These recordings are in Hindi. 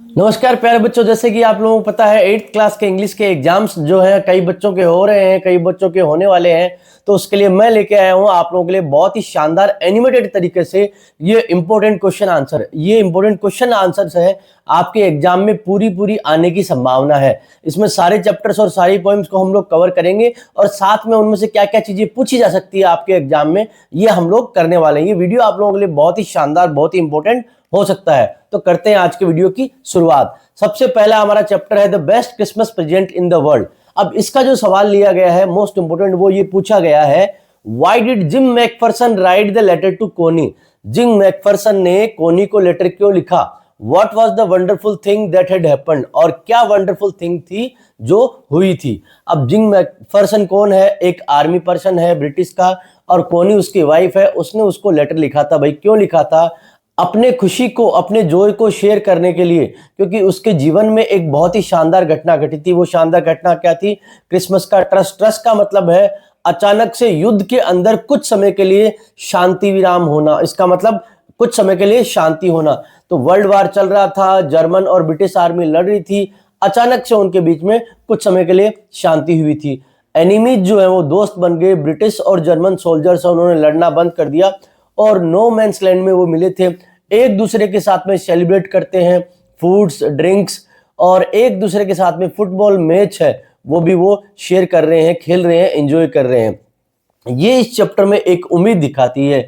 नमस्कार प्यारे बच्चों, जैसे कि आप लोगों को पता है 8th क्लास के इंग्लिश के एग्जाम्स जो हैं कई बच्चों के हो रहे हैं, कई बच्चों के होने वाले हैं। तो उसके लिए मैं लेके आया हूं आप लोगों के लिए बहुत ही शानदार एनिमेटेड तरीके से ये इंपॉर्टेंट क्वेश्चन आंसर। ये इंपॉर्टेंट क्वेश्चन आंसर्स है आपके एग्जाम में पूरी पूरी आने की संभावना है। इसमें सारे चैप्टर्स और सारी पॉइंट्स को हम लोग कवर करेंगे और साथ में उनमें से क्या क्या चीजें पूछी जा सकती है आपके एग्जाम में, ये हम लोग करने वाले हैं। ये वीडियो आप लोगों के लिए बहुत ही शानदार, बहुत ही इंपॉर्टेंट हो सकता है। तो करते हैं आज के वीडियो की शुरुआत। सबसे पहला हमारा चैप्टर है the best Christmas present in the world. अब इसका जो सवाल लिया गया है मोस्ट इंपोर्टेंट, वो ये पूछा गया है, why did Jim McPherson write the letter to Connie. Jim McPherson ने कोनी को लेटर क्यों लिखा? What was the wonderful thing that had happened, और क्या वंडरफुल थिंग थी जो हुई थी। अब जिम मैकफरसन कौन है? एक आर्मी पर्सन है ब्रिटिश का, और कोनी उसकी वाइफ है। उसने उसको लेटर लिखा था। भाई क्यों लिखा था? अपने खुशी को, अपने जॉय को शेयर करने के लिए, क्योंकि उसके जीवन में एक बहुत ही शानदार घटना घटी थी। वो शानदार घटना क्या थी? क्रिसमस का ट्रस्ट। ट्रस्ट का मतलब है अचानक से युद्ध के अंदर कुछ समय के लिए शांति विराम होना। इसका मतलब कुछ समय के लिए शांति होना। तो वर्ल्ड वार चल रहा था, जर्मन और ब्रिटिश आर्मी लड़ रही थी, अचानक से उनके बीच में कुछ समय के लिए शांति हुई थी। एनिमीज जो है वो दोस्त बन गए। ब्रिटिश और जर्मन सोल्जर्स, उन्होंने लड़ना बंद कर दिया और नो मैंस लैंड में वो मिले थे। एक दूसरे के साथ में सेलिब्रेट करते हैं, फूड्स, ड्रिंक्स, और एक दूसरे के साथ में फुटबॉल मैच है वो भी वो शेयर कर रहे हैं, खेल रहे हैं, एंजॉय कर रहे हैं। ये इस चैप्टर में एक उम्मीद दिखाती है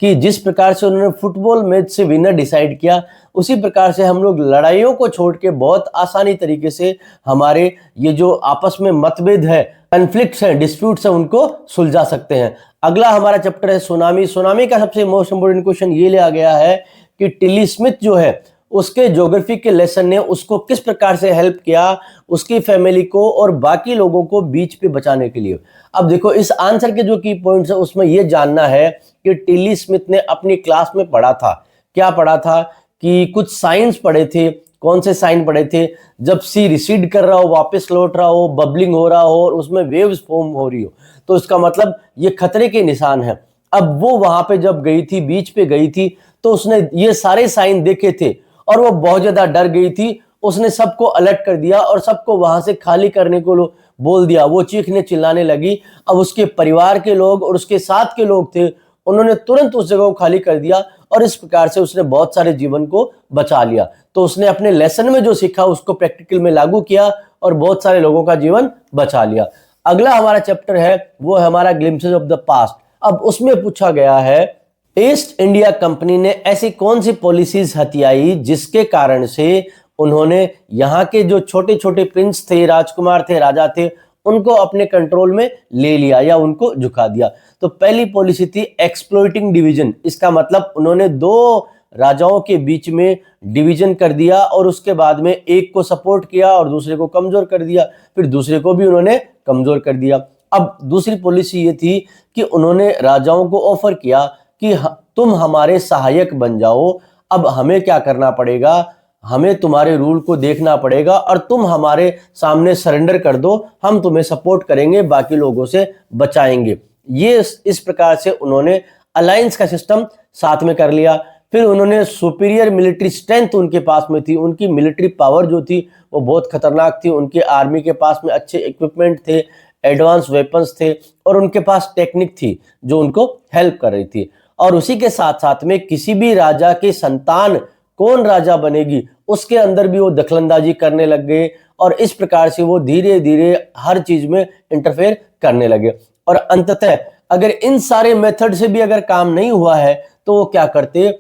कि जिस प्रकार से उन्होंने फुटबॉल मैच से विनर डिसाइड किया, उसी प्रकार से हम लोग लड़ाइयों को छोड़ के बहुत आसानी तरीके से हमारे ये जो आपस में मतभेद है, कन्फ्लिक्ट्स हैं, डिस्प्यूट्स हैं, उनको सुलझा सकते हैं। अगला हमारा चैप्टर है सुनामी। सुनामी का सबसे मोस्ट इंपोर्टेंट क्वेश्चन ये लिया गया है कि टिली स्मिथ जो है उसके ज्योग्राफी के लेसन ने उसको किस प्रकार से हेल्प किया, उसकी फैमिली को और बाकी लोगों को बीच पे बचाने के लिए। अब देखो इस आंसर के जो की पॉइंट्स है उसमें यह जानना है कि टिली स्मिथ ने अपनी क्लास में पढ़ा था। क्या पढ़ा था? कि कुछ साइंस पढ़े थे। कौन से साइन पढ़े थे? जब सी रिसीड कर रहा हो, वापस लौट रहा हो, बबलिंग हो रहा हो और उसमें वेव्स फॉर्म हो रही हो, तो इसका मतलब ये खतरे के निशान है। अब वो वहां पे जब गई थी, बीच पे गई थी, तो उसने ये सारे साइन देखे थे और वो बहुत ज्यादा डर गई थी। उसने सबको अलर्ट कर दिया और सबको वहां से खाली करने को बोल दिया। वो चीखने चिल्लाने लगी। अब उसके परिवार के लोग और उसके साथ के लोग थे, उन्होंने तुरंत उस जगह को खाली कर दिया और इस प्रकार से उसने बहुत सारे जीवन को बचा लिया। तो उसने अपने लेसन में जो सीखा उसको प्रैक्टिकल में लागू किया और बहुत सारे लोगों का जीवन बचा लिया। अगला हमारा चैप्टर है वो है हमारा ग्लिम्पसेस ऑफ द पास्ट। अब उसमें पूछा गया है, ईस्ट इंडिया कंपनी ने ऐसी कौन सी पॉलिसीज हथियाई जिसके कारण से उन्होंने यहाँ के जो छोटे छोटे प्रिंस थे, राजकुमार थे, राजा थे, उनको अपने कंट्रोल में ले लिया या उनको झुका दिया। तो पहली पॉलिसी थी एक्सप्लॉइटिंग डिवीजन। इसका मतलब उन्होंने दो राजाओं के बीच में डिवीजन कर दिया और उसके बाद में एक को सपोर्ट किया और दूसरे को कमजोर कर दिया, फिर दूसरे को भी उन्होंने कमजोर कर दिया। अब दूसरी पॉलिसी ये थी कि उन्होंने राजाओं को ऑफर किया कि तुम हमारे सहायक बन जाओ। अब हमें क्या करना पड़ेगा? हमें तुम्हारे रूल को देखना पड़ेगा और तुम हमारे सामने सरेंडर कर दो, हम तुम्हें सपोर्ट करेंगे, बाकी लोगों से बचाएंगे। ये इस प्रकार से उन्होंने अलायंस का सिस्टम साथ में कर लिया। फिर उन्होंने सुपीरियर मिलिट्री स्ट्रेंथ उनके पास में थी। उनकी मिलिट्री पावर जो थी वो बहुत खतरनाक थी। उनके आर्मी के पास में अच्छे इक्विपमेंट थे, एडवांस वेपन्स थे और उनके पास टेक्निक थी जो उनको हेल्प कर रही थी। और उसी के साथ साथ में किसी भी राजा की संतान कौन राजा बनेगी उसके अंदर भी वो दखलंदाजी करने लग गए और इस प्रकार से वो धीरे धीरे हर चीज में इंटरफेयर करने लगे। और अंततः अगर इन सारे मेथड से भी अगर काम नहीं हुआ है तो वो क्या करते?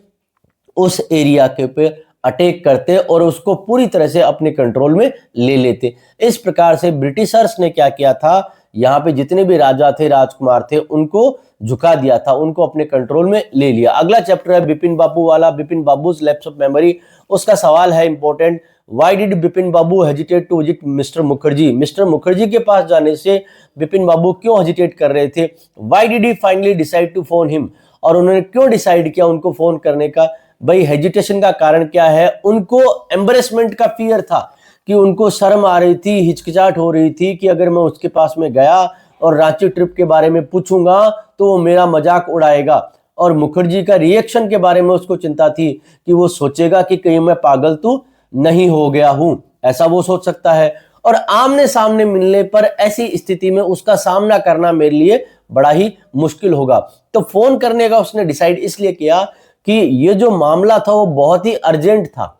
उस एरिया के पे अटैक करते और उसको पूरी तरह से अपने कंट्रोल में ले लेते। इस प्रकार से ब्रिटिशर्स ने क्या किया था, यहाँ पे जितने भी राजा थे, राजकुमार थे, उनको झुका दिया था, उनको अपने कंट्रोल में ले लिया। अगला चैप्टर है बिपिन बाबू वाला, Bipin Babu's lapse of memory. उसका सवाल है important, why did Bipin Babu hesitate to visit mister Mukherjee. Mister Mukherjee के पास जाने से बिपिन बाबू क्यों हेजिटेट कर रहे थे? Why did he finally decide to phone him, और उन्होंने क्यों डिसाइड किया उनको फोन करने का? भाई हेजिटेशन का कारण क्या है? उनको एम्बरेसमेंट का फियर था कि उनको शर्म आ रही थी, हिचकिचाहट हो रही थी कि अगर मैं उसके पास में गया और रांची ट्रिप के बारे में पूछूंगा तो वो मेरा मजाक उड़ाएगा। और मुखर्जी का रिएक्शन के बारे में उसको चिंता थी कि वो सोचेगा कि कहीं मैं पागल तो नहीं हो गया हूं, ऐसा वो सोच सकता है। और आमने सामने मिलने पर ऐसी स्थिति में उसका सामना करना मेरे लिए बड़ा ही मुश्किल होगा। तो फोन करने का उसने डिसाइड इसलिए किया कि ये जो मामला था वो बहुत ही अर्जेंट था।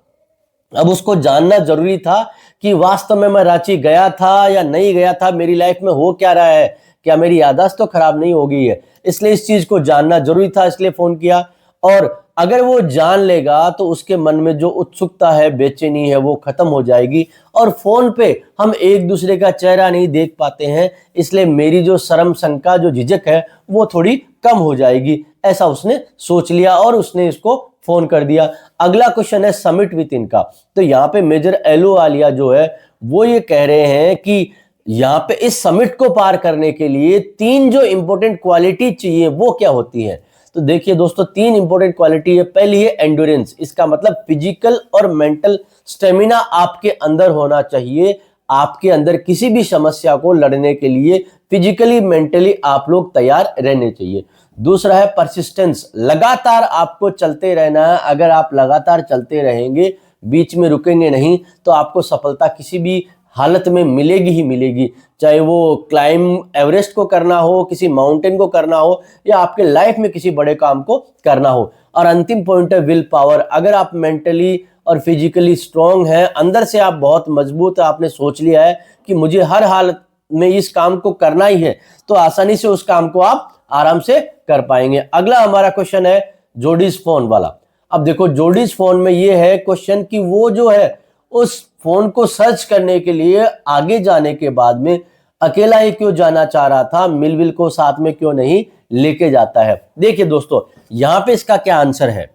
अब उसको जानना जरूरी था कि वास्तव में मैं रांची गया था या नहीं गया था, मेरी लाइफ में हो क्या रहा है, क्या मेरी याददाश्त तो खराब नहीं हो गई है। इसलिए इस चीज को जानना जरूरी था, इसलिए फोन किया। और अगर वो जान लेगा तो उसके मन में जो उत्सुकता है, बेचैनी है, वो खत्म हो जाएगी। और फोन पे हम एक दूसरे का चेहरा नहीं देख पाते हैं, इसलिए मेरी जो शर्म, शंका, जो झिझक है वो थोड़ी कम हो जाएगी, ऐसा उसने सोच लिया और उसने इसको फोन कर दिया। अगला क्वेश्चन है समिट विद इन का। तो यहाँ पे मेजर एलो आलिया जो है वो ये कह रहे हैं कि यहाँ पे इस समिट को पार करने के लिए 3 जो इंपॉर्टेंट क्वालिटी चाहिए वो क्या होती है। तो देखिए दोस्तों, 3 इंपॉर्टेंट क्वालिटी है। पहली है एंड्योरेंस, इसका मतलब फिजिकल और मेंटल स्टेमिना आपके अंदर होना चाहिए। आपके अंदर किसी भी समस्या को लड़ने के लिए फिजिकली, मेंटली आप लोग तैयार रहने चाहिए। दूसरा है परसिस्टेंस, लगातार आपको चलते रहना है। अगर आप लगातार चलते रहेंगे, बीच में रुकेंगे नहीं, तो आपको सफलता किसी भी हालत में मिलेगी ही मिलेगी। चाहे वो क्लाइंब एवरेस्ट को करना हो, किसी माउंटेन को करना हो, या आपके लाइफ में किसी बड़े काम को करना हो। और अंतिम पॉइंट है विल पावर। अगर आप मेंटली और फिजिकली स्ट्रांग हैं, अंदर से आप बहुत मजबूत है, आपने सोच लिया है कि मुझे हर हालत में इस काम को करना ही है, तो आसानी से उस काम को आप आराम से कर पाएंगे। अगला हमारा क्वेश्चन है जोडीज फोन वाला। अब देखो, जोडीज फोन में ये है क्वेश्चन कि वो जो है उस फोन को सर्च करने के लिए आगे जाने के बाद में अकेला ही क्यों जाना चाह रहा था, मिलविल को साथ में क्यों नहीं लेके जाता है। देखिए दोस्तों, यहां पे इसका क्या आंसर है।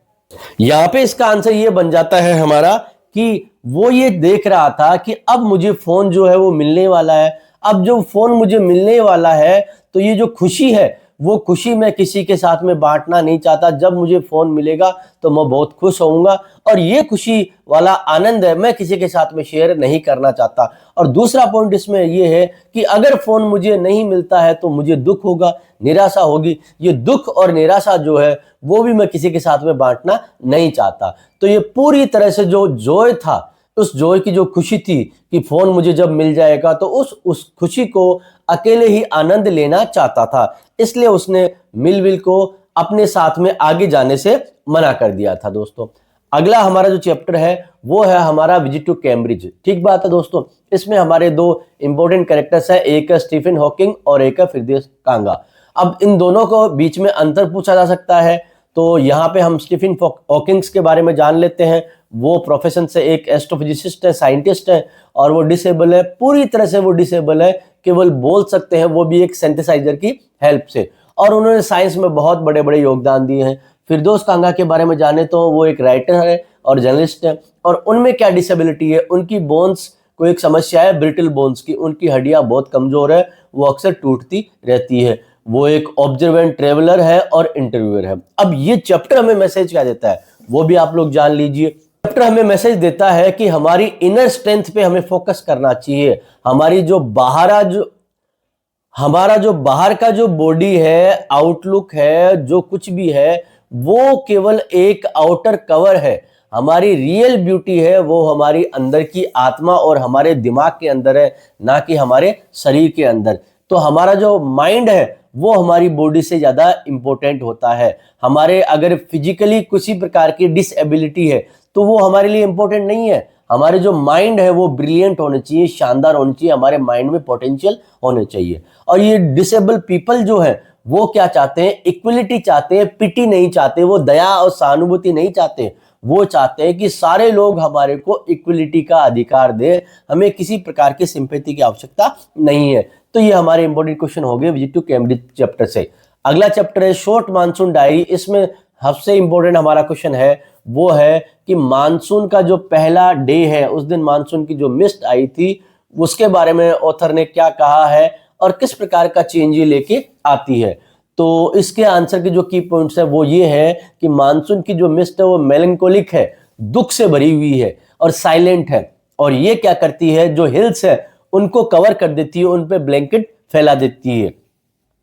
यहां पे इसका आंसर ये बन जाता है हमारा कि वो ये देख रहा था कि अब मुझे फोन जो है वो मिलने वाला है। अब जो फोन मुझे मिलने वाला है, तो ये जो खुशी है वो खुशी मैं किसी के साथ में बांटना नहीं चाहता। जब मुझे फोन मिलेगा तो मैं बहुत खुश होऊंगा, और ये खुशी वाला आनंद है मैं किसी के साथ में शेयर नहीं करना चाहता। और दूसरा पॉइंट इसमें ये है कि अगर फोन मुझे नहीं मिलता है तो मुझे दुख होगा, निराशा होगी। ये दुख और निराशा जो है वो भी मैं किसी के साथ में बांटना नहीं चाहता। तो ये पूरी तरह से जो जॉय था, उस जॉय की जो खुशी थी कि फोन मुझे जब मिल जाएगा, तो उस खुशी को अकेले ही आनंद लेना चाहता था। इसलिए उसने मिलविल को अपने साथ में आगे जाने से मना कर दिया था। दोस्तों, अगला हमारा जो चैप्टर है वो है हमारा विजिट टू कैम्ब्रिज। ठीक बात है दोस्तों, इसमें हमारे 2 इंपॉर्टेंट कैरेक्टर्स हैं, एक है स्टीफन हॉकिंग और एक है फिरदौस कांगा। अब इन दोनों को बीच में अंतर पूछा जा सकता है, तो यहाँ पे हम स्टीफन हॉकिंग्स के बारे में जान लेते हैं। वो प्रोफेशन से एक एस्ट्रोफिजिसिस्ट है, साइंटिस्ट है, और वो डिसेबल है, पूरी तरह से वो डिसेबल है, केवल बोल सकते हैं, वो भी एक सिंथेसाइजर की हेल्प से। और उन्होंने साइंस में बहुत बड़े बड़े योगदान दिए हैं। फिरदौस कांगा के बारे में जाने तो वो एक राइटर है और जर्नलिस्ट है। और उनमें क्या डिसेबिलिटी है, उनकी बोन्स को एक समस्या है, ब्रिटल बोन्स की, उनकी हड्डियां बहुत कमजोर है, वो अक्सर टूटती रहती है। वो एक ऑब्जर्वेंट ट्रेवलर है और इंटरव्यूअर है। अब ये चैप्टर हमें मैसेज क्या देता है वो भी आप लोग जान लीजिए। चैप्टर हमें मैसेज देता है कि हमारी इनर स्ट्रेंथ पे हमें फोकस करना चाहिए। हमारी जो हमारा जो बाहर का जो बॉडी है, आउटलुक है, जो कुछ भी है, वो केवल एक आउटर कवर है। हमारी रियल ब्यूटी है वो हमारी अंदर की आत्मा और हमारे दिमाग के अंदर है, ना कि हमारे शरीर के अंदर। तो हमारा जो माइंड है वो हमारी बॉडी से ज्यादा इंपॉर्टेंट होता है। हमारे अगर फिजिकली किसी प्रकार की डिसएबिलिटी है तो वो हमारे लिए इंपॉर्टेंट नहीं है। हमारे जो माइंड है वो ब्रिलियंट होने चाहिए, शानदार होने चाहिए, हमारे माइंड में पोटेंशियल होने चाहिए। और ये डिसेबल पीपल जो है वो क्या चाहते हैं, इक्वलिटी चाहते हैं, पिटी नहीं चाहते, वो दया और सहानुभूति नहीं चाहते। वो चाहते हैं कि सारे लोग हमारे को इक्वलिटी का अधिकार दे, हमें किसी प्रकार की सिंपैथी की आवश्यकता नहीं है। तो ये हमारे इंपॉर्टेंट क्वेश्चन हो गए विजिट टू कैम्ब्रिज चैप्टर से। अगला चैप्टर है शॉर्ट मानसून डायरी। इसमें सबसे इंपॉर्टेंट हमारा क्वेश्चन है वो है कि मानसून का जो पहला डे है, उस दिन मानसून की जो मिस्ट आई थी उसके बारे में ऑथर ने क्या कहा है और किस प्रकार का चेंज ये लेके आती है। तो इसके आंसर के जो की पॉइंट्स है वो ये है कि मानसून की जो मिस्ट है वो मेलंकोलिक है, दुख से भरी हुई है और साइलेंट है। और ये क्या करती है, जो हिल्स है उनको कवर कर देती है, उन पे ब्लैंकेट फैला देती है,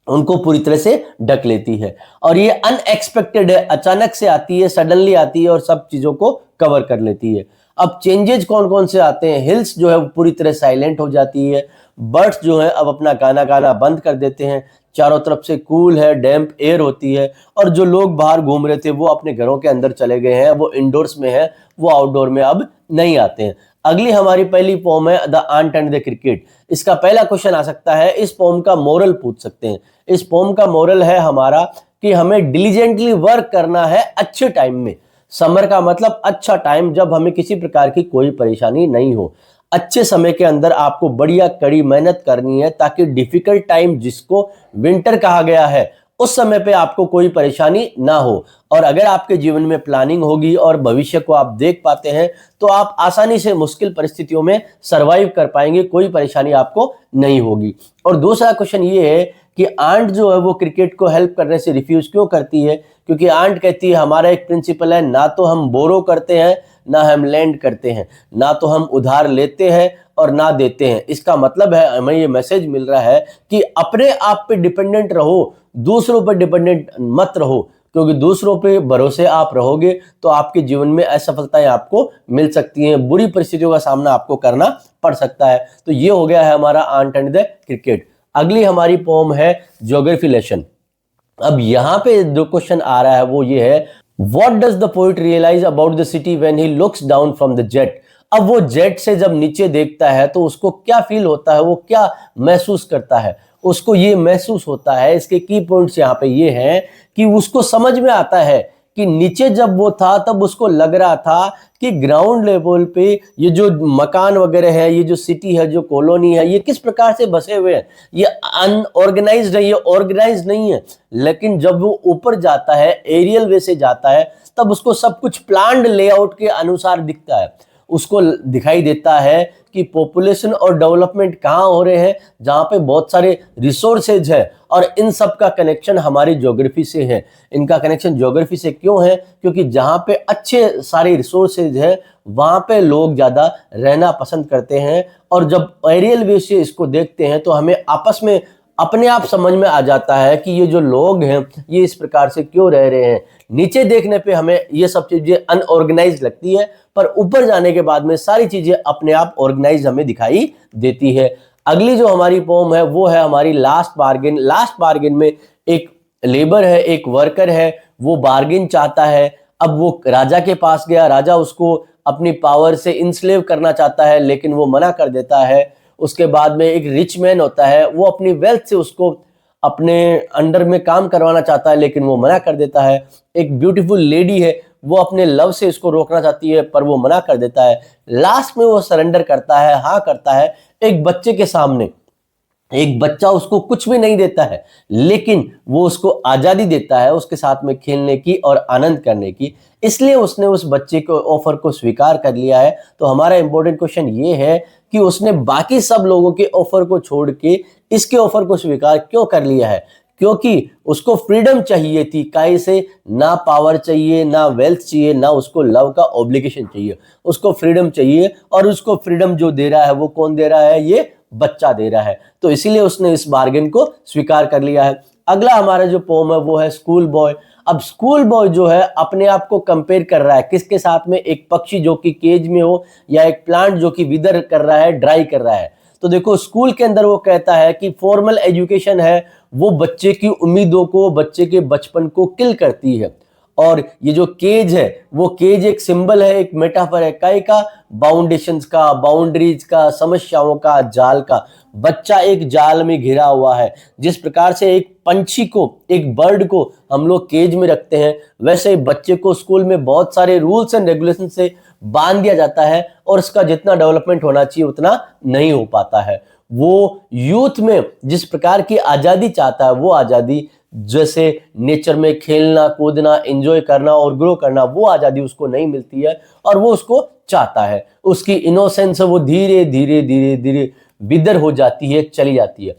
उनको पूरी तरह से ढक लेती है। और ये अनएक्सपेक्टेड है, अचानक से आती है, सडनली आती है और सब चीजों को कवर कर लेती है। अब चेंजेज कौन कौन से आते हैं, हिल्स जो है वो पूरी तरह साइलेंट हो जाती है, बर्ड्स जो है अब अपना गाना गाना बंद कर देते हैं, चारों तरफ से कूल है, डैम्प एयर होती है, और जो लोग बाहर घूम रहे थे वो अपने घरों के अंदर चले गए हैं, वो इंडोर्स में है, वो आउटडोर में अब नहीं आते हैं। अगली हमारी पहली पोम है the ant and the cricket. इसका पहला क्वेश्चन आ सकता है, इस पोम का मोरल पूछ सकते हैं। इस पोम का मोरल है हमारा कि हमें डिलीजेंटली वर्क करना है अच्छे टाइम में। समर का मतलब अच्छा टाइम, जब हमें किसी प्रकार की कोई परेशानी नहीं हो। अच्छे समय के अंदर आपको बढ़िया कड़ी मेहनत करनी है, ताकि डिफिकल्ट टाइम जिसको विंटर कहा गया है उस समय पे आपको कोई परेशानी ना हो। और अगर आपके जीवन में प्लानिंग होगी और भविष्य को आप देख पाते हैं तो आप आसानी से मुश्किल परिस्थितियों में सरवाइव कर पाएंगे, कोई परेशानी आपको नहीं होगी। और दूसरा क्वेश्चन ये है कि आंट जो है वो क्रिकेट को हेल्प करने से रिफ्यूज क्यों करती है? क्योंकि आंट कहती है हमारा एक प्रिंसिपल है, ना तो हम बोरो करते हैं ना हम लैंड करते हैं, ना तो हम उधार लेते हैं और ना देते हैं। इसका मतलब है, हमें ये मैसेज मिल रहा है कि अपने आप पे डिपेंडेंट रहो, दूसरों पर डिपेंडेंट मत रहो, क्योंकि दूसरों पे भरोसे आप रहोगे तो आपके जीवन में असफलताएं आपको मिल सकती हैं, बुरी परिस्थितियों का सामना आपको करना पड़ सकता है। तो ये हो गया है हमारा आंट एंड द क्रिकेट। अगली हमारी पोम है ज्योग्राफी लेसन। अब यहाँ पे जो क्वेश्चन आ रहा है वो ये है, what does the poet realise about the city when he looks down from the jet. अब वो जेट से जब नीचे देखता है तो उसको क्या फील होता है, वो क्या महसूस करता है? उसको ये महसूस होता है, इसके की पॉइंट्स यहाँ पे ये हैं कि उसको समझ में आता है कि नीचे जब वो था तब उसको लग रहा था कि ग्राउंड लेवल पे ये जो मकान वगैरह है, ये जो सिटी है, जो कॉलोनी है, ये किस प्रकार से बसे हुए हैं, ये अनऑर्गेनाइज्ड है, ये ऑर्गेनाइज नहीं है। लेकिन जब वो ऊपर जाता है, एरियल वे से जाता है, तब उसको सब कुछ प्लान्ड लेआउट के अनुसार दिखता है। उसको दिखाई देता है कि पॉपुलेशन और डेवलपमेंट कहाँ हो रहे हैं, जहाँ पे बहुत सारे रिसोर्सेज है, और इन सब का कनेक्शन हमारी ज्योग्राफी से है। इनका कनेक्शन ज्योग्राफी से क्यों है? क्योंकि जहाँ पे अच्छे सारे रिसोर्सेज है वहाँ पे लोग ज़्यादा रहना पसंद करते हैं, और जब एरियल वे से इसको देखते हैं तो हमें आपस में अपने आप समझ में आ जाता है कि ये जो लोग हैं ये इस प्रकार से क्यों रह रहे हैं। नीचे देखने पे हमें ये सब चीजें अनऑर्गेनाइज लगती है, पर ऊपर जाने के बाद में सारी चीजें अपने आप ऑर्गेनाइज हमें दिखाई देती है। अगली जो हमारी पोम है वो है हमारी लास्ट बार्गेन। लास्ट बार्गेन में एक लेबर है, एक वर्कर है, वो बार्गेन चाहता है। अब वो राजा के पास गया, राजा उसको अपनी पावर से इंस्लेव करना चाहता है, लेकिन वो मना कर देता है। उसके बाद में एक रिच मैन होता है, वो अपनी वेल्थ से उसको अपने अंडर में काम करवाना चाहता है, लेकिन वो मना कर देता है। एक ब्यूटीफुल लेडी है, वो अपने लव से इसको रोकना चाहती है, पर वो मना कर देता है। लास्ट में वो सरेंडर करता है, हाँ करता है, एक बच्चे के सामने। एक बच्चा उसको कुछ भी नहीं देता है, लेकिन वो उसको आजादी देता है उसके साथ में खेलने की और आनंद करने की, इसलिए उसने उस बच्चे को ऑफर को स्वीकार कर लिया है। तो हमारा इंपॉर्टेंट क्वेश्चन ये है कि उसने बाकी सब लोगों के ऑफर को छोड़ के इसके ऑफर को स्वीकार क्यों कर लिया है? क्योंकि उसको फ्रीडम चाहिए थी, काहे से? ना पावर चाहिए, ना वेल्थ चाहिए, ना उसको लव का ऑब्लिगेशन चाहिए, उसको फ्रीडम चाहिए। और उसको फ्रीडम जो दे रहा है वो कौन दे रहा है? ये बच्चा दे रहा है। तो इसीलिए उसने इस बार्गेन को स्वीकार कर लिया है। अगला हमारा जो पोम है वो है स्कूल बॉय। अब स्कूल बॉय जो है अपने आप को कंपेयर कर रहा है किसके साथ में? एक पक्षी जो कि केज में हो, या एक प्लांट जो कि विदर कर रहा है, ड्राई कर रहा है। तो देखो स्कूल के अंदर वो कहता है कि फॉर्मल एजुकेशन है वो बच्चे की उम्मीदों को, बच्चे के बचपन को किल करती है। और ये जो केज है, वो केज एक सिंबल है, एक मेटाफर है, काय का? बाउंडेशंस का, बाउंड्रीज का, समस्याओं का, जाल का। बच्चा एक जाल में घिरा हुआ है। जिस प्रकार से एक पंछी को, एक बर्ड को हम लोग केज में रखते हैं, वैसे बच्चे को स्कूल में बहुत सारे रूल्स एंड रेगुलेशन से बांध दिया जाता है, और इसका जितना डेवलपमेंट होना चाहिए उतना नहीं हो पाता है। वो यूथ में जिस प्रकार की आजादी चाहता है, वो आजादी, जैसे नेचर में खेलना कूदना, एंजॉय करना और ग्रो करना, वो आजादी उसको नहीं मिलती है, और वो उसको चाहता है। उसकी इनोसेंस वो धीरे धीरे धीरे धीरे विदर हो जाती है, चली जाती है।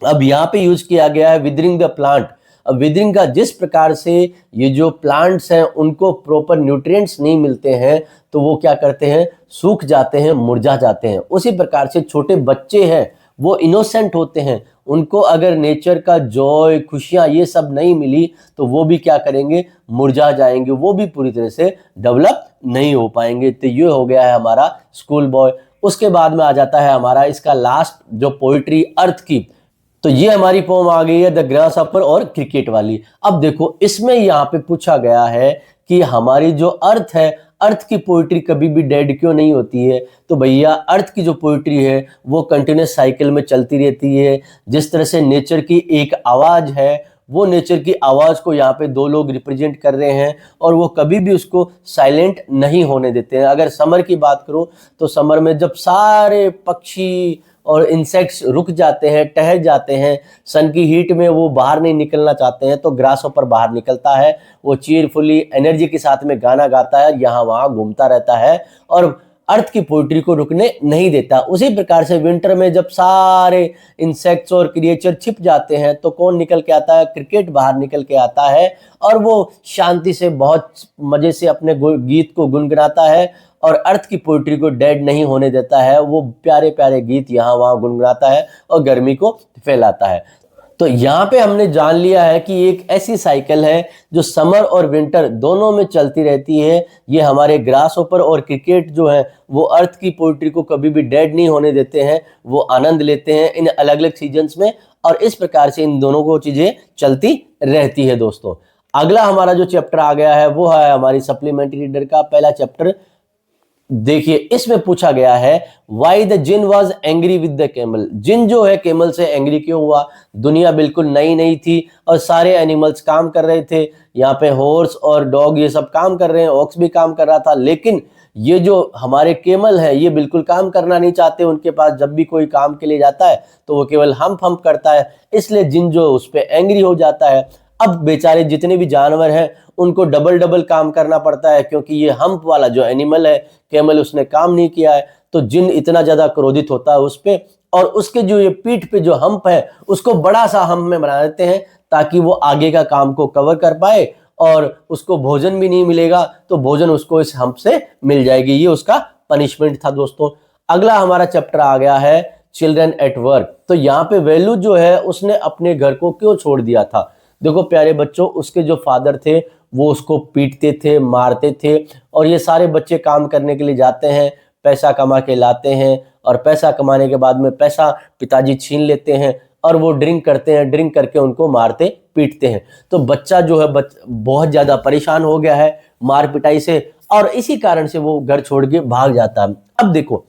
अब यहाँ पे यूज किया गया है विदरिंग द प्लांट। अब विदरिंग का जिस प्रकार से ये जो प्लांट्स हैं उनको प्रॉपर न्यूट्रिएंट्स नहीं मिलते हैं, तो वो क्या करते हैं? सूख जाते हैं, मुरझा जाते हैं। उसी प्रकार से छोटे बच्चे हैं, वो इनोसेंट होते हैं, उनको अगर नेचर का जॉय, खुशियाँ ये सब नहीं मिली तो वो भी क्या करेंगे? मुरझा जाएंगे, वो भी पूरी तरह से डेवलप नहीं हो पाएंगे। तो ये हो गया है हमारा स्कूल बॉय। उसके बाद में आ जाता है हमारा इसका लास्ट जो पोइट्री अर्थ की। तो ये हमारी पोम आ गई है द ग्रासहॉपर और क्रिकेट वाली। अब देखो इसमें यहाँ पे पूछा गया है कि हमारी जो अर्थ है, अर्थ की पोइट्री कभी भी डेड क्यों नहीं होती है। तो भैया अर्थ की जो पोइट्री है वो कंटिन्यूस साइकिल में चलती रहती है। जिस तरह से नेचर की एक आवाज है, वो नेचर की आवाज को यहाँ पे दो लोग रिप्रेजेंट कर रहे हैं और वो कभी भी उसको साइलेंट नहीं होने देते हैं। अगर समर की बात करूं तो समर में जब सारे पक्षी और इंसेक्ट्स रुक जाते हैं, ठहर जाते हैं, सन की हीट में वो बाहर नहीं निकलना चाहते हैं, तो ग्रासहॉपर बाहर निकलता है। वो चीयरफुली एनर्जी के साथ में गाना गाता है, यहाँ वहाँ घूमता रहता है और अर्थ की पोइट्री को रुकने नहीं देता। उसी प्रकार से विंटर में जब सारे इंसेक्ट्स और क्रिएचर छिप जाते हैं तो कौन निकल के आता है, क्रिकेट बाहर निकल के आता है और वो शांति से बहुत मजे से अपने गीत को गुनगुनाता है और अर्थ की पोइट्री को डेड नहीं होने देता है। वो प्यारे प्यारे गीत यहाँ वहाँ गुनगुनाता है और गर्मी को फैलाता है। तो यहाँ पे हमने जान लिया है कि एक ऐसी साइकिल है जो समर और विंटर दोनों में चलती रहती है। ये हमारे ग्रासहॉपर और क्रिकेट जो है वो अर्थ की पोइट्री को कभी भी डेड नहीं होने देते हैं, वो आनंद लेते हैं इन अलग अलग सीजन्स में और इस प्रकार से इन दोनों को चीजें चलती रहती है। दोस्तों अगला हमारा जो चैप्टर आ गया है वो है हमारी सप्लीमेंट्री रीडर का पहला चैप्टर। देखिए इसमें पूछा गया है why the djinn was angry with the camel. Djinn जो है कैमल से एंग्री क्यों हुआ। दुनिया बिल्कुल नई नई थी और सारे एनिमल्स काम कर रहे थे। यहाँ पे हॉर्स और डॉग ये सब काम कर रहे हैं, ऑक्स भी काम कर रहा था, लेकिन ये जो हमारे कैमल है ये बिल्कुल काम करना नहीं चाहते। उनके पास जब भी कोई काम के लिए जाता है तो वो केवल हम्प हम्प करता है, इसलिए जिन जो उस पर एंग्री हो जाता है। अब बेचारे जितने भी जानवर हैं उनको डबल डबल काम करना पड़ता है, क्योंकि ये हम्प वाला जो एनिमल है कैमल उसने काम नहीं किया है। तो जिन इतना ज्यादा क्रोधित होता है उस पे और उसके जो ये पीठ पे जो हम्प है उसको बड़ा सा हम्प में बना देते हैं ताकि वो आगे का काम को कवर कर पाए और उसको भोजन भी नहीं मिलेगा तो भोजन उसको इस हम्प से मिल जाएगी। ये उसका पनिशमेंट था। दोस्तों अगला हमारा चैप्टर आ गया है चिल्ड्रन एट वर्क। तो यहाँ पे वैल्यू जो है उसने अपने घर को क्यों छोड़ दिया था। देखो प्यारे बच्चों, उसके जो फादर थे वो उसको पीटते थे, मारते थे और ये सारे बच्चे काम करने के लिए जाते हैं, पैसा कमा के लाते हैं और पैसा कमाने के बाद में पैसा पिताजी छीन लेते हैं और वो ड्रिंक करते हैं, ड्रिंक करके उनको मारते पीटते हैं। तो बच्चा जो है बहुत ज्यादा परेशान हो गया है मार पिटाई से और इसी कारण से वो घर छोड़ के भाग जाता है। अब देखो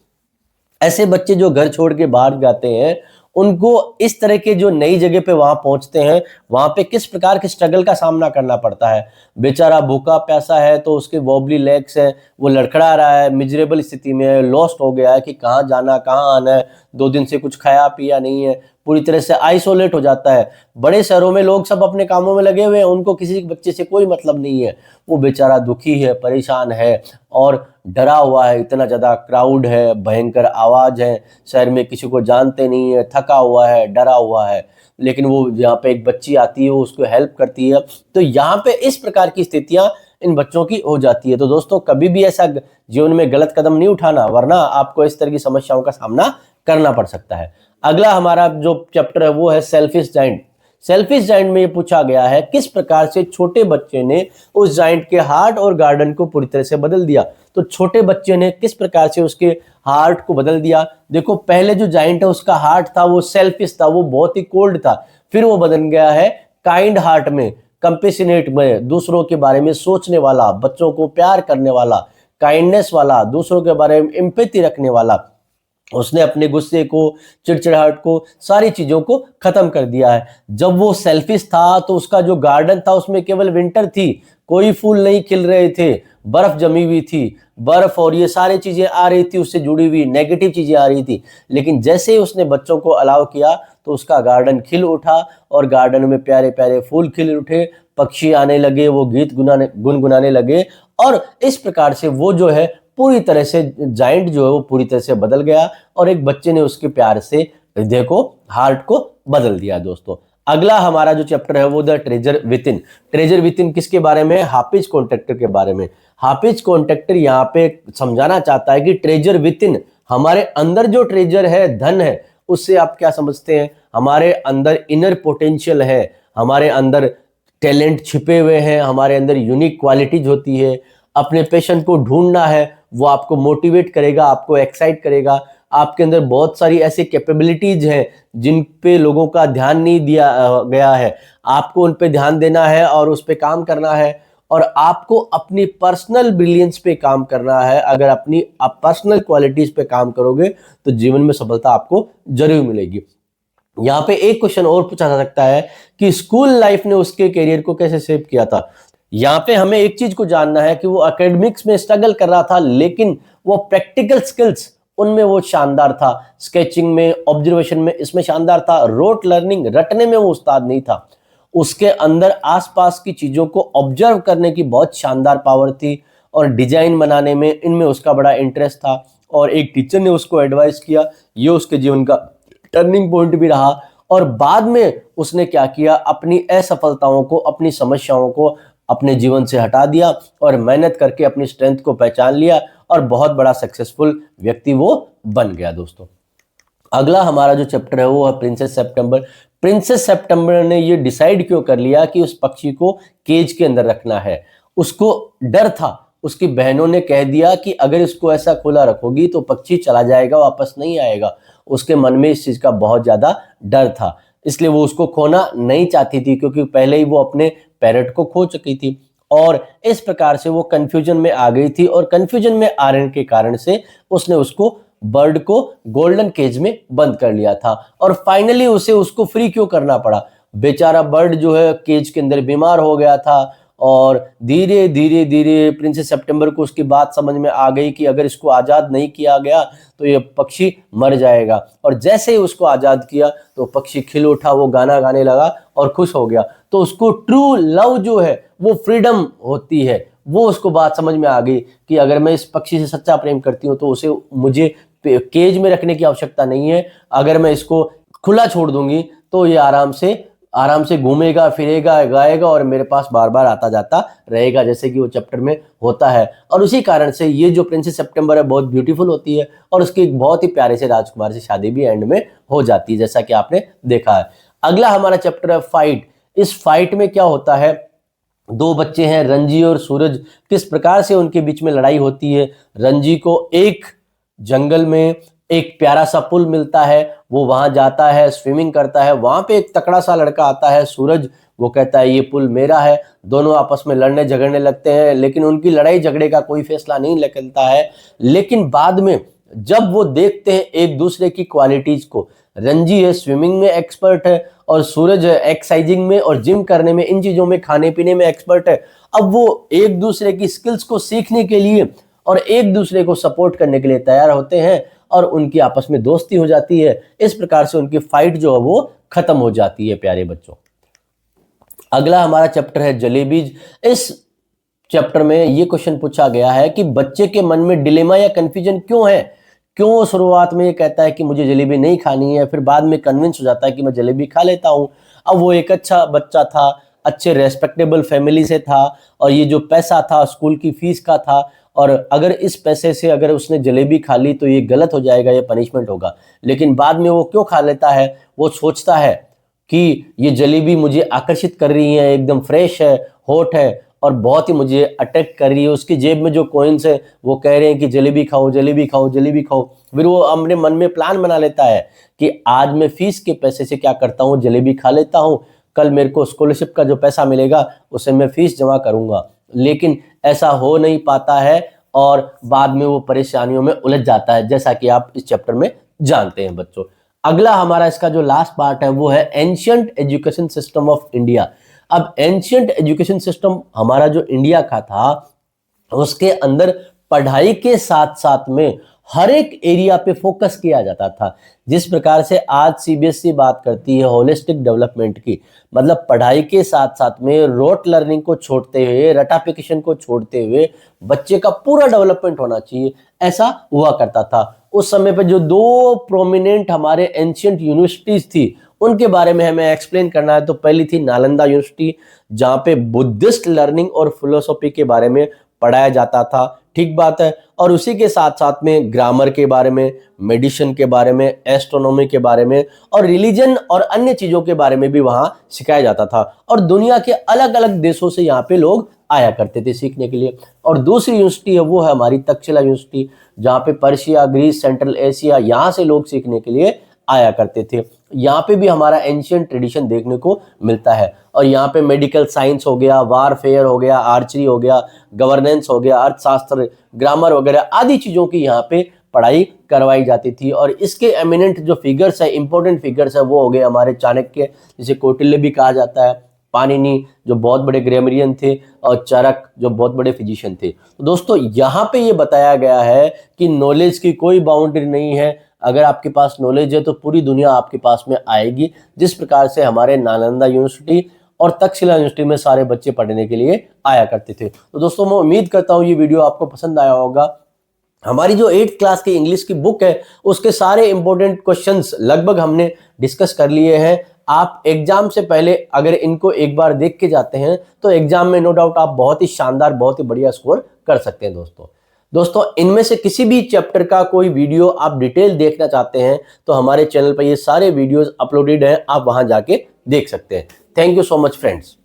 ऐसे बच्चे जो घर छोड़ के बाहर जाते हैं उनको इस तरह के जो नई जगह पे वहां पहुंचते हैं वहां पे किस प्रकार के स्ट्रगल का सामना करना पड़ता है। बेचारा भूखा प्यासा है तो उसके वॉबली लेग्स हैं, वो लड़खड़ा रहा है, मिजरेबल स्थिति में है, लॉस्ट हो गया है कि कहाँ जाना कहाँ आना है, 2 दिन से कुछ खाया पिया नहीं है, पूरी तरह से आइसोलेट हो जाता है। बड़े शहरों में लोग सब अपने कामों में लगे हुए हैं, उनको किसी बच्चे से कोई मतलब नहीं है। वो बेचारा दुखी है, परेशान है और डरा हुआ है, इतना ज्यादा क्राउड है, भयंकर आवाज है, शहर में किसी को जानते नहीं है, थका हुआ है, डरा हुआ है। लेकिन वो यहाँ पे एक बच्ची आती है, वो उसको हेल्प करती है। तो यहाँ पे इस प्रकार की स्थितियां इन बच्चों की हो जाती है। तो दोस्तों कभी भी ऐसा जीवन में गलत कदम नहीं उठाना, वरना आपको इस तरह की समस्याओं का सामना करना पड़ सकता है। अगला हमारा जो चैप्टर है वो है सेल्फिश जाइंट। सेल्फिश जाइंट में ये पूछा गया है किस प्रकार से छोटे बच्चे ने उस जाइंट के हार्ट और गार्डन को पूरी तरह से बदल दिया। तो छोटे बच्चे ने किस प्रकार से उसके हार्ट को बदल दिया। देखो पहले जो जाइंट है उसका हार्ट था वो सेल्फिश था, वो बहुत ही कोल्ड था, फिर वो बदल गया है काइंड हार्ट में, कंपेशनेट में, दूसरों के बारे में सोचने वाला, बच्चों को प्यार करने वाला, काइंडनेस वाला, दूसरों के बारे में एम्पैथी रखने वाला। उसने अपने गुस्से को, चिड़चिड़ाहट को, सारी चीजों को खत्म कर दिया है। जब वो सेल्फिश था तो उसका जो गार्डन था उसमें केवल विंटर थी, कोई फूल नहीं खिल रहे थे, बर्फ जमी हुई थी, बर्फ और ये सारी चीजें आ रही थी, उससे जुड़ी हुई नेगेटिव चीजें आ रही थी। लेकिन जैसे ही उसने बच्चों को अलाउ किया तो उसका गार्डन खिल उठा और गार्डन में प्यारे प्यारे फूल खिल उठे, पक्षी आने लगे, वो गीत गुनगुनाने लगे और इस प्रकार से वो जो है पूरी तरह से जाइंट जो है वो पूरी तरह से बदल गया और एक बच्चे ने उसके प्यार से हृदय को, हार्ट को बदल दिया। दोस्तों अगला हमारा जो चैप्टर है वो the treasure with in. Treasure with in किसके बारे में? हाफिज कॉन्ट्रैक्टर के बारे में। हाफिज कॉन्ट्रैक्टर यहाँ पे समझाना चाहता है कि ट्रेजर विद इन, हमारे अंदर जो ट्रेजर है, धन है, उससे आप क्या समझते हैं? हमारे अंदर इनर पोटेंशियल है, हमारे अंदर टैलेंट छिपे हुए हैं, हमारे अंदर यूनिक क्वालिटीज होती है, अपने पैशन को ढूंढना है, वो आपको मोटिवेट करेगा, आपको एक्साइट करेगा। आपके अंदर बहुत सारी ऐसी कैपेबिलिटीज हैं जिन पे लोगों का ध्यान नहीं दिया गया है, आपको उन पे ध्यान देना है और उस पे काम करना है। और आपको अपनी पर्सनल ब्रिलियंस पे काम करना है। अगर अपनी आप पर्सनल क्वालिटीज पे काम करोगे तो जीवन में सफलता आपको जरूर मिलेगी। यहाँ पे एक क्वेश्चन और पूछा जा सकता है कि स्कूल लाइफ ने उसके करियर को कैसे शेप किया था। यहाँ पे हमें एक चीज को जानना है कि वो एकेडमिक्स में स्ट्रगल कर रहा था, लेकिन वो प्रैक्टिकल स्किल्स उनमें वो शानदार था। स्केचिंग में, ऑब्जर्वेशन में, इसमें शानदार था। रोट लर्निंग, रटने में वो उस्ताद नहीं था। उसके अंदर आसपास की चीजों को ऑब्जर्व करने की बहुत शानदार पावर थी, और डिजाइन बनाने में, इनमें उसका बड़ा इंटरेस्ट था। और एक टीचर ने उसको एडवाइस किया, ये उसके जीवन का टर्निंग पॉइंट भी रहा। और बाद में उसने क्या किया, अपनी असफलताओं को, अपनी समस्याओं को अपने जीवन से हटा दिया और मेहनत करके अपनी स्ट्रेंथ को पहचान लिया और बहुत बड़ा सक्सेसफुल व्यक्ति वो बन गया। दोस्तों, अगला हमारा जो चैप्टर है वो है प्रिंसेस सितंबर। प्रिंसेस सितंबर ने ये डिसाइड क्यों कर लिया कि उस पक्षी को केज के अंदर रखना है। उसको डर था, उसकी बहनों ने कह दिया कि अगर इसको ऐसा खुला रखोगी तो पक्षी चला जाएगा, वापस नहीं आएगा। उसके मन में इस चीज का बहुत ज्यादा डर था, इसलिए वो उसको खोना नहीं चाहती थी, क्योंकि पहले ही वो अपने पैरट को खो चुकी थी। और इस प्रकार से वो कंफ्यूजन में आ गई थी, और कंफ्यूजन में आने के कारण से उसने उसको बर्ड को गोल्डन केज में बंद कर लिया था। और फाइनली उसको फ्री क्यों करना पड़ा। बेचारा बर्ड जो है केज के अंदर बीमार हो गया था, और धीरे धीरे धीरे प्रिंसेस सितंबर को उसकी बात समझ में आ गई कि अगर इसको आज़ाद नहीं किया गया तो ये पक्षी मर जाएगा। और जैसे ही उसको आज़ाद किया तो पक्षी खिल उठा, वो गाना गाने लगा और खुश हो गया। तो उसको ट्रू लव जो है वो फ्रीडम होती है, वो उसको बात समझ में आ गई कि अगर मैं इस पक्षी से सच्चा प्रेम करती हूँ तो उसे मुझे केज में रखने की आवश्यकता नहीं है। अगर मैं इसको खुला छोड़ दूंगी तो ये आराम से घूमेगा, फिरेगा, गाएगा और मेरे पास बार बार आता जाता रहेगा, जैसे कि वो चैप्टर में होता है। और उसी कारण से ये जो प्रिंसेस सितंबर है बहुत ब्यूटीफुल होती है, और उसकी एक बहुत ही प्यारे से राजकुमार से शादी भी एंड में हो जाती है, जैसा कि आपने देखा है। अगला हमारा चैप्टर है फाइट। इस फाइट में क्या होता है, दो बच्चे हैं रंजी और सूरज, किस प्रकार से उनके बीच में लड़ाई होती है। रंजी को एक जंगल में एक प्यारा सा पुल मिलता है, वो वहां जाता है, स्विमिंग करता है। वहां पे एक तकड़ा सा लड़का आता है सूरज, वो कहता है ये पुल मेरा है। दोनों आपस में लड़ने झगड़ने लगते हैं, लेकिन उनकी लड़ाई झगड़े का कोई फैसला नहीं निकलता है। लेकिन बाद में जब वो देखते हैं एक दूसरे की क्वालिटीज को, रंजी है स्विमिंग में एक्सपर्ट है, और सूरज है एक्सरसाइजिंग में और जिम करने में, इन चीजों में, खाने पीने में एक्सपर्ट है। अब वो एक दूसरे की स्किल्स को सीखने के लिए और एक दूसरे को सपोर्ट करने के लिए तैयार होते हैं, और उनकी आपस में दोस्ती हो जाती है। इस प्रकार से उनकी फाइट जो है वो खत्म हो जाती है प्यारे बच्चों। अगला हमारा चैप्टर है जलेबीज। इस चैप्टर में ये क्वेश्चन पूछा गया है कि बच्चे के मन में डिलेमा या कंफ्यूजन क्यों है। क्यों शुरुआत में ये कहता है कि मुझे जलेबी नहीं खानी है, फिर बाद में कन्विंस हो जाता है कि मैं जलेबी खा लेता हूं। अब वो एक अच्छा बच्चा था, अच्छे रेस्पेक्टेबल फैमिली से था, और ये जो पैसा था स्कूल की फीस का था, और अगर इस पैसे से अगर उसने जलेबी खा ली तो ये गलत हो जाएगा, ये पनिशमेंट होगा। लेकिन बाद में वो क्यों खा लेता है, वो सोचता है कि ये जलेबी मुझे आकर्षित कर रही है, एकदम फ्रेश है, हॉट है, और बहुत ही मुझे अट्रैक्ट कर रही है। उसकी जेब में जो कॉइन्स है वो कह रहे हैं कि जलेबी खाओ, जलेबी खाओ, जलेबी खाओ। फिर वो अपने मन में प्लान बना लेता है कि आज मैं फीस के पैसे से क्या करता हूँ, जलेबी खा लेता हूँ, कल मेरे को स्कॉलरशिप का जो पैसा मिलेगा उससे मैं फीस जमा करूंगा। लेकिन ऐसा हो नहीं पाता है, और बाद में वो परेशानियों में उलझ जाता है, जैसा कि आप इस चैप्टर में जानते हैं बच्चों। अगला हमारा इसका जो लास्ट पार्ट है वो है ancient education system of India. अब एंशिएंट एजुकेशन सिस्टम हमारा जो इंडिया का था, उसके अंदर पढ़ाई के साथ साथ में हर एक एरिया पे फोकस किया जाता था। जिस प्रकार से आज सीबीएसई बात करती है होलिस्टिक डेवलपमेंट की, मतलब पढ़ाई के साथ साथ में रोट लर्निंग को छोड़ते हुए, रटाफिकेशन को छोड़ते हुए बच्चे का पूरा डेवलपमेंट होना चाहिए, ऐसा हुआ करता था। उस समय पे जो दो प्रोमिनेंट हमारे एंशिएंट यूनिवर्सिटीज थी उनके बारे में हमें एक्सप्लेन करना है। तो पहली थी नालंदा यूनिवर्सिटी, जहां पे बुद्धिस्ट लर्निंग और फिलोसॉफी के बारे में पढ़ाया जाता था, ठीक बात है। और उसी के साथ साथ में ग्रामर के बारे में, मेडिसिन के बारे में, एस्ट्रोनॉमी के बारे में, और रिलीजन और अन्य चीजों के बारे में भी वहां सिखाया जाता था। और दुनिया के अलग अलग देशों से यहाँ पे लोग आया करते थे सीखने के लिए। और दूसरी यूनिवर्सिटी है वो है हमारी तक्षशिला यूनिवर्सिटी, जहाँ पे पर्शिया, ग्रीस, सेंट्रल एशिया यहाँ से लोग सीखने के लिए आया करते थे। यहाँ पे भी हमारा एंशियंट ट्रेडिशन देखने को मिलता है। और यहाँ पे मेडिकल साइंस हो गया, वारफेयर हो गया, आर्चरी हो गया, गवर्नेंस हो गया, अर्थशास्त्र, ग्रामर वगैरह आदि चीज़ों की यहाँ पे पढ़ाई करवाई जाती थी। और इसके एमिनेंट जो फिगर्स है, इंपॉर्टेंट फिगर्स है, वो हो गए हमारे चाणक्य, जिसे कौटिल्य भी कहा जाता है, पाणिनि जो बहुत बड़े ग्रामरियन थे, और चरक जो बहुत बड़े फिजिशियन थे। तो दोस्तों यहाँ पे ये बताया गया है कि नॉलेज की कोई बाउंड्री नहीं है। अगर आपके पास नॉलेज है तो पूरी दुनिया आपके पास में आएगी। जिस प्रकार से हमारे नालंदा यूनिवर्सिटी और तक्षशिला यूनिवर्सिटी में सारे बच्चे पढ़ने के लिए आया करते थे। तो दोस्तों मैं उम्मीद करता हूँ ये वीडियो आपको पसंद आया होगा। हमारी जो 8th क्लास की इंग्लिश की बुक है उसके सारे इंपॉर्टेंट क्वेश्चंस लगभग हमने डिस्कस कर लिए हैं। आप एग्जाम से पहले अगर इनको एक बार देख के जाते हैं तो एग्जाम में नो डाउट आप बहुत ही शानदार, बहुत ही बढ़िया स्कोर कर सकते हैं। दोस्तों इनमें से किसी भी चैप्टर का कोई वीडियो आप डिटेल देखना चाहते हैं तो हमारे चैनल पर ये सारे वीडियोस अपलोडेड हैं, आप वहां जाके देख सकते हैं। Thank you so much friends.